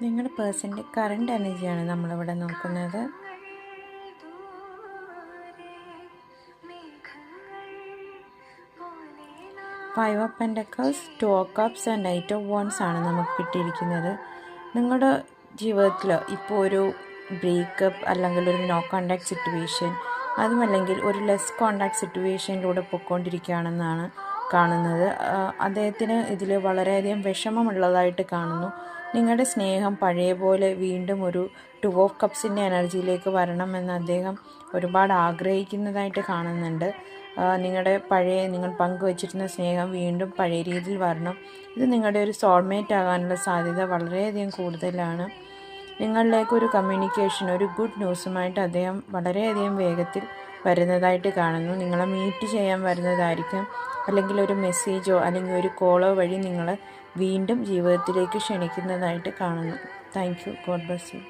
നിങ്ങളുടെ പേഴ്സൻ്റെ കറണ്ട് എനർജിയാണ് നമ്മളിവിടെ നോക്കുന്നത്. 5 of pentacles, 2 of cups and 8 of wands ആണ് നമുക്ക് കിട്ടിയിരിക്കുന്നത്. നിങ്ങളുടെ ജീവിതത്തിൽ ഇപ്പോൾ ഒരു ബ്രേക്കപ്പ് അല്ലെങ്കിൽ ഒരു നോ കോണ്ടാക്ട് സിറ്റുവേഷൻ, അതുമല്ലെങ്കിൽ ഒരു ലെസ് കോണ്ടാക്ട് സിറ്റുവേഷനിലൂടെ പൊയ്ക്കൊണ്ടിരിക്കുകയാണെന്നാണ് കാണുന്നത്. അദ്ദേഹത്തിന് ഇതിൽ വളരെയധികം വിഷമമുള്ളതായിട്ട് കാണുന്നു. നിങ്ങളുടെ സ്നേഹം പഴയ പോലെ വീണ്ടും ഒരു 2 ഓഫ് കപ്സിൻ്റെ എനർജിയിലേക്ക് വരണമെന്ന് അദ്ദേഹം ഒരുപാട് ആഗ്രഹിക്കുന്നതായിട്ട് കാണുന്നുണ്ട്. നിങ്ങൾ പങ്കുവച്ചിരുന്ന സ്നേഹം വീണ്ടും പഴയ രീതിയിൽ വരണം. ഇത് നിങ്ങളുടെ ഒരു സോൾമേറ്റ് ആകാനുള്ള സാധ്യത വളരെയധികം കൂടുതലാണ്. നിങ്ങളിലേക്കൊരു കമ്മ്യൂണിക്കേഷൻ, ഒരു ഗുഡ് ന്യൂസുമായിട്ട് അദ്ദേഹം വളരെയധികം വേഗത്തിൽ വരുന്നതായിട്ട് കാണുന്നു. നിങ്ങളെ മീറ്റ് ചെയ്യാൻ വരുന്നതായിരിക്കും, അല്ലെങ്കിൽ ഒരു മെസ്സേജോ അല്ലെങ്കിൽ ഒരു കോളോ വഴി നിങ്ങളെ വീണ്ടും ജീവിതത്തിലേക്ക് ക്ഷണിക്കുന്നതായിട്ട് കാണുന്നു. Thank you. God bless you.